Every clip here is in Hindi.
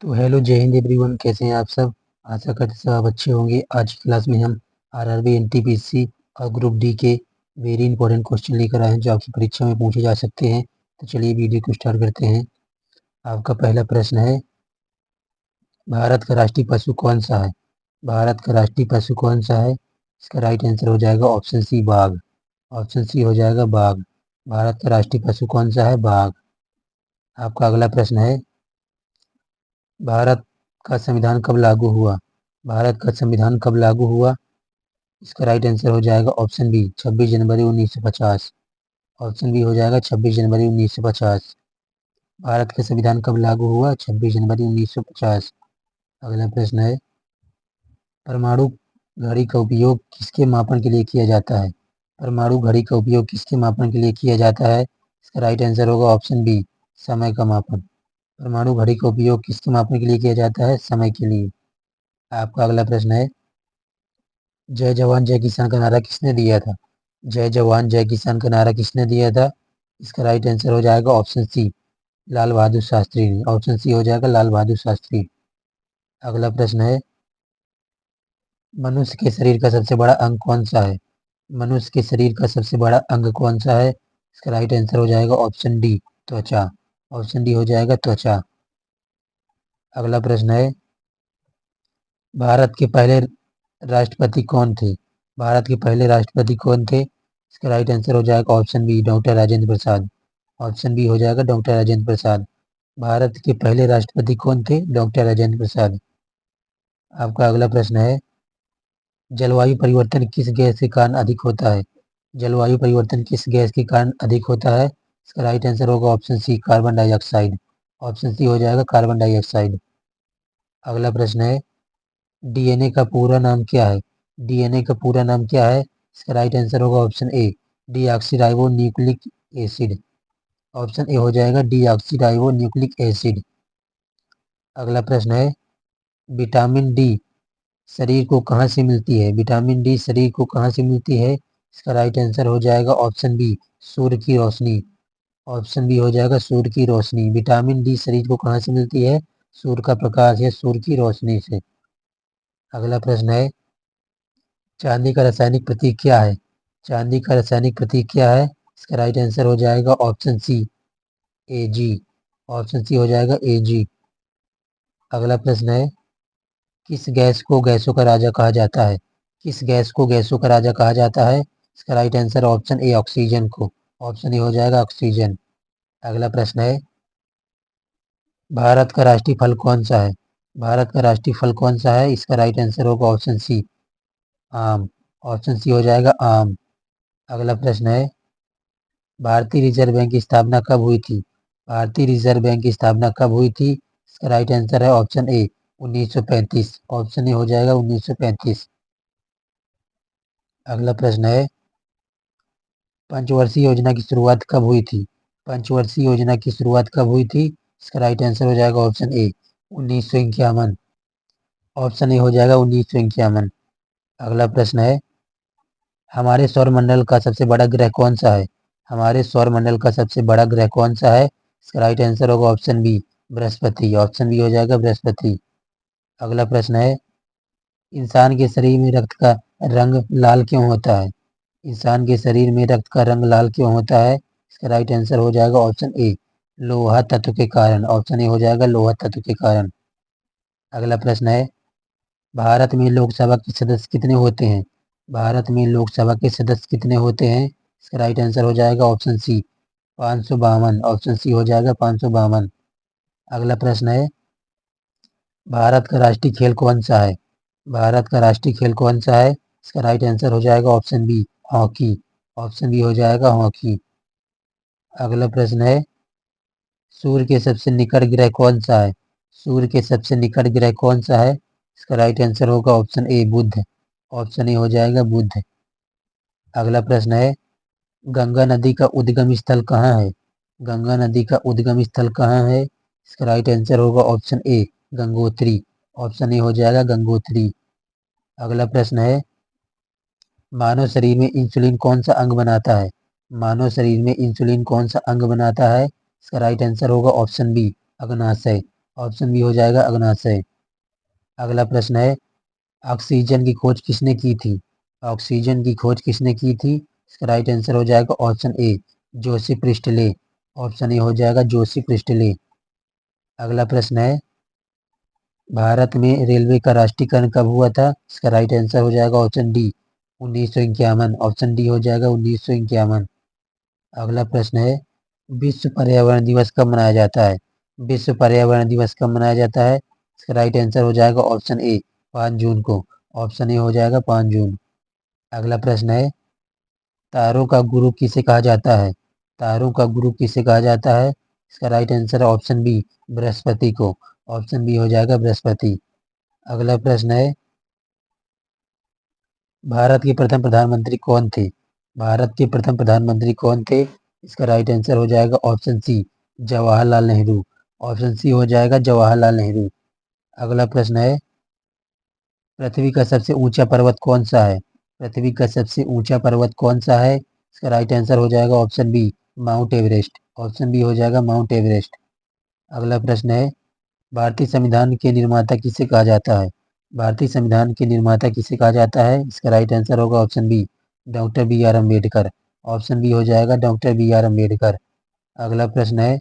तो हेलो जय हिंद एवरीवन, कैसे हैं आप सब। आशा करते सब आप अच्छे होंगे। आज की क्लास में हम आरआरबी एनटीपीसी और ग्रुप डी के वेरी इंपॉर्टेंट क्वेश्चन लेकर आए हैं जो आपकी परीक्षा में पूछे जा सकते हैं। तो चलिए वीडियो को स्टार्ट करते हैं। आपका पहला प्रश्न है, भारत का राष्ट्रीय पशु कौन सा है। भारत का राष्ट्रीय पशु कौन सा है। इसका राइट आंसर हो जाएगा ऑप्शन सी, बाघ। ऑप्शन सी हो जाएगा बाघ। भारत का राष्ट्रीय पशु कौन सा है, बाघ। आपका अगला प्रश्न है, भारत का संविधान कब लागू हुआ। भारत का संविधान कब लागू हुआ। इसका राइट आंसर हो जाएगा ऑप्शन बी, 26 जनवरी 1950। ऑप्शन बी हो जाएगा 26 जनवरी 1950। भारत का संविधान कब लागू हुआ, 26 जनवरी 1950। अगला प्रश्न है, परमाणु घड़ी का उपयोग किसके मापन के लिए किया जाता है। परमाणु घड़ी का उपयोग किसके मापन के लिए किया जाता है। इसका राइट आंसर होगा ऑप्शन बी, समय का मापन। परमाणु घड़ी का उपयोग किसके मापन के लिए किया जाता है, समय के लिए। आपका अगला प्रश्न है, जय जवान जय किसान का नारा किसने दिया था। जय जवान जय किसान का नारा किसने दिया था। इसका राइट आंसर हो जाएगा ऑप्शन सी, लाल बहादुर शास्त्री ने। ऑप्शन सी हो जाएगा लाल बहादुर शास्त्री। अगला प्रश्न है, मनुष्य के शरीर का सबसे बड़ा अंग कौन सा है। मनुष्य के शरीर का सबसे बड़ा अंग कौन सा है। इसका राइट आंसर हो जाएगा ऑप्शन डी, त्वचा। ऑप्शन डी हो जाएगा त्वचा। अगला प्रश्न है, भारत के पहले राष्ट्रपति कौन थे। भारत के पहले राष्ट्रपति कौन थे। इसका राइट आंसर हो जाएगा option B, doctor Rajendra Prasad. Option B हो जाएगा डॉक्टर राजेंद्र प्रसाद। भारत के पहले राष्ट्रपति कौन थे, डॉक्टर राजेंद्र प्रसाद। आपका अगला प्रश्न है, जलवायु परिवर्तन किस गैस के कारण अधिक होता है। जलवायु परिवर्तन किस गैस के कारण अधिक होता है। इसका राइट आंसर होगा option C, carbon dioxide. Option C हो जाएगा कार्बन डाइऑक्साइड। अगला प्रश्न है, डीएनए का पूरा नाम क्या है। डीएनए का पूरा नाम क्या है। इसका राइट आंसर होगा option A, deoxyribo nucleic acid. Option A हो जाएगा डीऑक्सीराइबो न्यूक्लिक एसिड। अगला प्रश्न है, विटामिन डी शरीर को कहाँ से मिलती है। विटामिन डी शरीर को कहाँ से मिलती है। इसका राइट आंसर हो जाएगा ऑप्शन बी, सूर्य की रोशनी। ऑप्शन बी हो जाएगा सूर्य की रोशनी। विटामिन डी शरीर को कहाँ से मिलती है, सूर्य का प्रकाश या सूर्य की रोशनी से। अगला प्रश्न है, चांदी का रासायनिक प्रतीक क्या है। चांदी का रासायनिक प्रतीक क्या है। इसका राइट आंसर हो जाएगा ऑप्शन सी, एजी। ऑप्शन सी हो जाएगा एजी। अगला प्रश्न है, किस गैस को गैसों का राजा कहा जाता है। किस गैस को गैसों का राजा कहा जाता है। इसका right answer option A, oxygen को। ऑप्शन ए हो जाएगा ऑक्सीजन। अगला प्रश्न है, भारत का राष्ट्रीय फल कौन सा है। भारत का राष्ट्रीय फल कौन सा है। इसका राइट आंसर होगा ऑप्शन सी, आम। ऑप्शन सी हो जाएगा आम। अगला प्रश्न है, भारतीय रिजर्व बैंक की स्थापना कब हुई थी। भारतीय रिजर्व बैंक की स्थापना कब हुई थी। इसका राइट आंसर है ऑप्शन ए, 1935। ऑप्शन ए हो जाएगा 1935। अगला प्रश्न है, पंचवर्षीय योजना की शुरुआत कब हुई थी। पंचवर्षीय योजना की शुरुआत कब हुई थी। इसका राइट आंसर हो जाएगा ऑप्शन ए, 1951। ऑप्शन ए हो जाएगा 1951। अगला प्रश्न है, हमारे सौर मंडल का सबसे बड़ा ग्रह कौन सा है। हमारे सौर मंडल का सबसे बड़ा ग्रह कौन सा है। इसका राइट आंसर होगा ऑप्शन बी, बृहस्पति। ऑप्शन बी हो जाएगा बृहस्पति। अगला प्रश्न है, इंसान के शरीर में रक्त का रंग लाल क्यों होता है। इंसान के शरीर में रक्त का रंग लाल क्यों होता है। इसका राइट आंसर हो जाएगा ऑप्शन ए, लोहा तत्व के कारण। ऑप्शन ए हो जाएगा लोहा तत्व के कारण। अगला प्रश्न है, भारत में लोकसभा के सदस्य कितने होते हैं। भारत में लोकसभा के सदस्य कितने होते हैं। इसका राइट आंसर हो जाएगा ऑप्शन सी, 552। ऑप्शन सी हो जाएगा 552। अगला प्रश्न है, भारत का राष्ट्रीय खेल कौन सा है। भारत का राष्ट्रीय खेल कौन सा है। इसका राइट आंसर हो जाएगा option B, hockey. Option B हो जाएगा हॉकी। अगला प्रश्न है, सूर्य के सबसे निकट ग्रह कौन सा है। सूर्य के सबसे निकट ग्रह कौन सा है। इसका राइट आंसर होगा ऑप्शन ए, बुध। ऑप्शन ए हो जाएगा बुध। अगला प्रश्न है, गंगा नदी का उद्गम स्थल कहाँ है। गंगा नदी का उद्गम स्थल कहाँ है। इसका राइट आंसर होगा option A, Gangotri. Option A हो जाएगा गंगोत्री। अगला प्रश्न है, मानव शरीर में इंसुलिन कौन सा अंग बनाता है। मानव शरीर में इंसुलिन कौन सा अंग बनाता है। इसका राइट आंसर होगा ऑप्शन बी, अग्नाशय। ऑप्शन बी हो जाएगा अग्नाशय। अगला प्रश्न है, ऑक्सीजन की खोज किसने की थी? ऑक्सीजन की खोज किसने की थी? इसका राइट आंसर हो जाएगा option A, Joseph Presley. Option A हो जाएगा जोसेफ प्रिस्टले। अगला प्रश्न है, भारत में रेलवे का राष्ट्रीयकरण कब हुआ था? इसका राइट आंसर हो जाएगा ऑप्शन डी, 1951। ऑप्शन डी हो जाएगा 1951। अगला प्रश्न है, विश्व पर्यावरण दिवस कब मनाया जाता है? विश्व पर्यावरण दिवस कब मनाया जाता है? इसका राइट आंसर हो जाएगा ऑप्शन ए, 5 जून को। ऑप्शन ए हो जाएगा 5 जून। अगला प्रश्न है, तारों का गुरु किसे कहा जाता है? तारों का गुरु किसे कहा जाता है? इसका राइट आंसर है ऑप्शन बी, बृहस्पति को। ऑप्शन बी हो जाएगा बृहस्पति। अगला प्रश्न है, भारत के प्रथम प्रधानमंत्री कौन थे? भारत के प्रथम प्रधानमंत्री कौन थे? इसका राइट आंसर हो जाएगा option C, Jawaharlal Nehru. Option C हो जाएगा जवाहरलाल नेहरू। अगला प्रश्न है, पृथ्वी का सबसे ऊंचा पर्वत कौन सा है? पृथ्वी का सबसे ऊंचा पर्वत कौन सा है? इसका राइट आंसर हो जाएगा option B, Mount Everest. Option B हो जाएगा माउंट एवरेस्ट। अगला प्रश्न है, भारतीय संविधान के निर्माता किसे कहा जाता है? भारतीय संविधान के निर्माता किसे कहा जाता है? इसका राइट आंसर होगा option B, doctor B R Ambedkar. Option B हो जाएगा डॉक्टर बी आर अम्बेडकर। अगला प्रश्न है,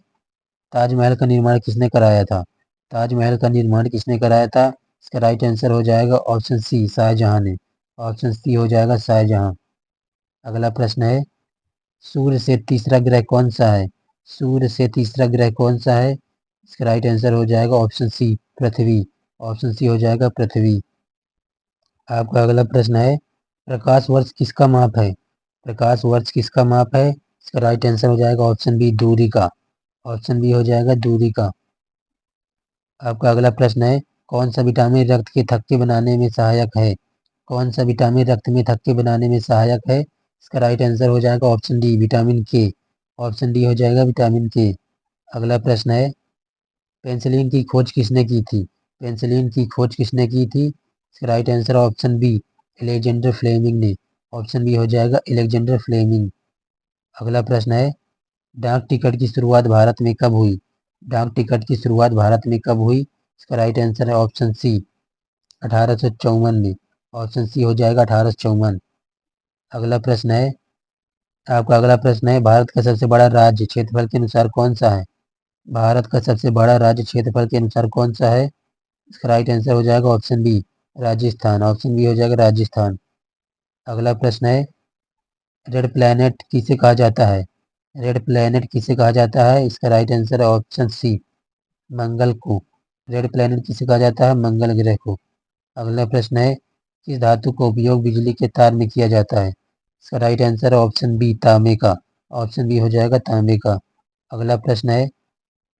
ताजमहल का निर्माण किसने कराया था? ताजमहल का निर्माण किसने कराया था? इसका राइट आंसर हो जाएगा ऑप्शन सी, शाहजहां ने। ऑप्शन सी हो जाएगा शाहजहां। अगला प्रश्न है, सूर्य से तीसरा ग्रह कौन सा है? सूर्य से तीसरा ग्रह कौन सा है? इसका राइट आंसर हो जाएगा ऑप्शन सी, पृथ्वी। ऑप्शन सी हो जाएगा पृथ्वी। आपका अगला प्रश्न है, प्रकाश वर्ष किसका माप है? प्रकाश वर्ष किसका माप है? इसका राइट आंसर हो जाएगा ऑप्शन बी, दूरी का। ऑप्शन बी हो जाएगा दूरी का। आपका अगला प्रश्न है, कौन सा विटामिन रक्त के थक्के बनाने में सहायक है? कौन सा विटामिन रक्त में थक्के बनाने में सहायक है? इसका राइट आंसर हो जाएगा ऑप्शन डी, विटामिन के। ऑप्शन डी हो जाएगा विटामिन के। अगला प्रश्न है, पेंसिलिन की खोज किसने की थी? पेंसिलिन की खोज किसने की थी? इसका right answer option B, Alexander Fleming ने। ऑप्शन बी हो जाएगा एलेक्जेंडर फ्लेमिंग। अगला प्रश्न है, डाक टिकट की शुरुआत भारत में कब हुई? डाक टिकट की शुरुआत भारत में कब हुई? इसका राइट आंसर है ऑप्शन सी, 1854 में। ऑप्शन सी हो जाएगा 1854। अगला प्रश्न है, आपका अगला प्रश्न है, भारत का सबसे बड़ा राज्य क्षेत्रफल के अनुसार कौन सा है? भारत का सबसे बड़ा राज्य क्षेत्रफल के अनुसार कौन सा है? इसका राइट आंसर हो जाएगा option B, Rajasthan. Option B हो जाएगा राजस्थान। अगला प्रश्न है, रेड प्लैनेट किसे कहा जाता है? रेड प्लैनेट किसे कहा जाता है? इसका राइट आंसर है ऑप्शन सी, मंगल को। रेड प्लैनेट किसे कहा जाता है? मंगल ग्रह को। अगला प्रश्न है, किस धातु का उपयोग बिजली के तार में किया जाता है? इसका राइट आंसर है ऑप्शन बी, तांबे का। ऑप्शन बी हो जाएगा तांबे का। अगला प्रश्न है,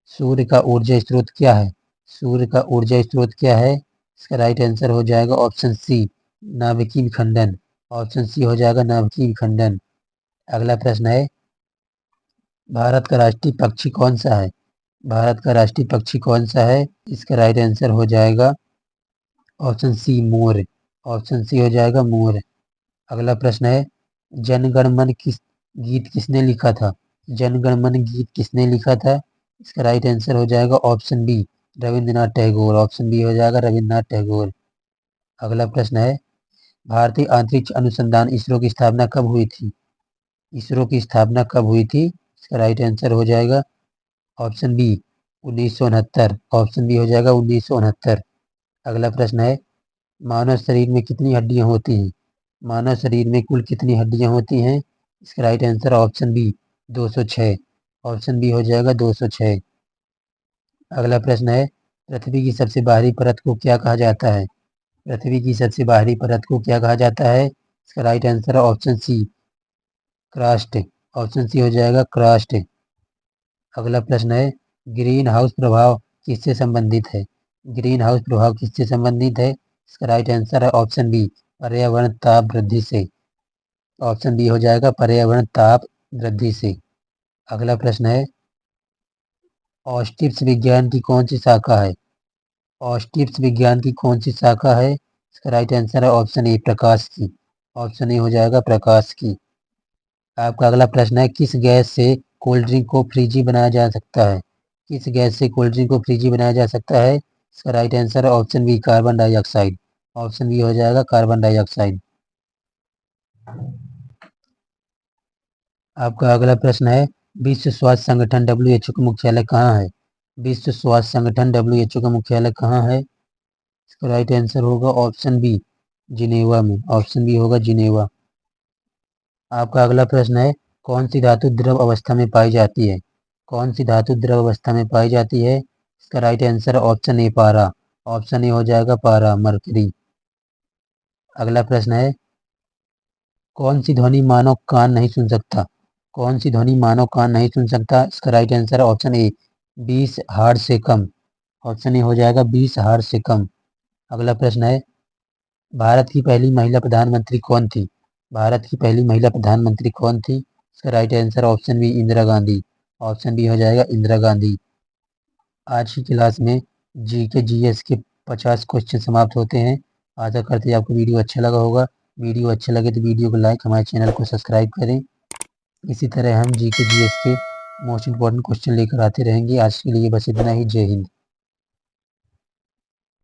सूर्य का ऊर्जा स्रोत क्या है? सूर्य का ऊर्जा स्रोत क्या है? इसका राइट आंसर हो जाएगा ऑप्शन सी, नाभिकीय विखंडन। ऑप्शन सी हो जाएगा नाभिकीय विखंडन। अगला प्रश्न है, भारत का राष्ट्रीय पक्षी कौन सा है? भारत का राष्ट्रीय पक्षी कौन सा है? इसका राइट आंसर हो जाएगा ऑप्शन सी, मोर। ऑप्शन सी हो जाएगा मोर। अगला प्रश्न है, जनगण मन किस गीत किसने लिखा था? जनगण मन गीत किसने लिखा था? इसका राइट आंसर हो जाएगा option B, Rabindranath Tagore. Option B हो जाएगा रविंद्रनाथ टैगोर। अगला प्रश्न है, भारतीय अंतरिक्ष अनुसंधान इसरो की स्थापना कब हुई थी? इसरो की स्थापना कब हुई थी? इसका राइट आंसर हो जाएगा ऑप्शन बी, 1969। ऑप्शन बी हो जाएगा 1969। अगला प्रश्न है, मानव शरीर में कितनी हड्डियां होती हैं? मानव शरीर में कुल कितनी हड्डियां होती हैं? इसका right answer option B, 206। Option B हो जाएगा 206। अगला प्रश्न है, पृथ्वी की सबसे बाहरी परत को क्या कहा जाता है? पृथ्वी की सबसे बाहरी परत को क्या कहा जाता है? इसका राइट आंसर है ऑप्शन सी, क्रास्ट। ऑप्शन सी हो जाएगा क्रास्ट। अगला प्रश्न है, ग्रीन हाउस प्रभाव किससे संबंधित है? ग्रीन हाउस प्रभाव किससे संबंधित है? इसका राइट आंसर है ऑप्शन बी, पर्यावरण ताप वृद्धि से। ऑप्शन बी हो जाएगा पर्यावरण ताप वृद्धि से। अगला प्रश्न है, औष्टिप्स विज्ञान की कौन सी शाखा है? औष्टिप्स विज्ञान की कौन सी शाखा है? इसका राइट आंसर है ऑप्शन ए, प्रकाश की। ऑप्शन ए हो जाएगा प्रकाश की। आपका अगला प्रश्न है, किस गैस से कोल्ड ड्रिंक को फ्रिजी बनाया जा सकता है? किस गैस से कोल्ड ड्रिंक को फ्रिजी बनाया जा सकता है? इसका राइट आंसर है option B, carbon dioxide. Option B हो जाएगा कार्बन डाइऑक्साइड। आपका अगला प्रश्न है, विश्व स्वास्थ्य संगठन WHO का मुख्यालय कहाँ है? विश्व स्वास्थ्य संगठन WHO का मुख्यालय कहाँ है? इसका राइट आंसर होगा ऑप्शन बी, जिनेवा में। ऑप्शन बी होगा जिनेवा। आपका अगला प्रश्न है, कौन सी धातु द्रव अवस्था में पाई जाती है? कौन सी धातु द्रव अवस्था में पाई जाती है? इसका राइट आंसर ऑप्शन ए, पारा। ऑप्शन ए हो जाएगा पारा, मरकरी। अगला प्रश्न है, कौन सी ध्वनि मानव कान नहीं सुन सकता? कौन सी ध्वनि मानव कान नहीं सुन सकता? इसका राइट आंसर है ऑप्शन ए, 20 हार्ट्ज से कम। ऑप्शन ए हो जाएगा 20 हार्ट्ज से कम। अगला प्रश्न है, भारत की पहली महिला प्रधानमंत्री कौन थी? भारत की पहली महिला प्रधानमंत्री कौन थी? इसका right answer option B, Indira Gandhi. Option B हो जाएगा इंदिरा गांधी। आज की क्लास में जीके जीएस के 50 क्वेश्चन समाप्त होते हैं। आशा करते हैं आपको वीडियो अच्छा लगा होगा। वीडियो अच्छा लगे तो वीडियो को लाइक, हमारे चैनल को सब्सक्राइब करें। इसी तरह हम जीके जीएस के मोस्ट इम्पोर्टेंट क्वेश्चन लेकर आते रहेंगे। आज के लिए बस इतना ही। जय हिंद।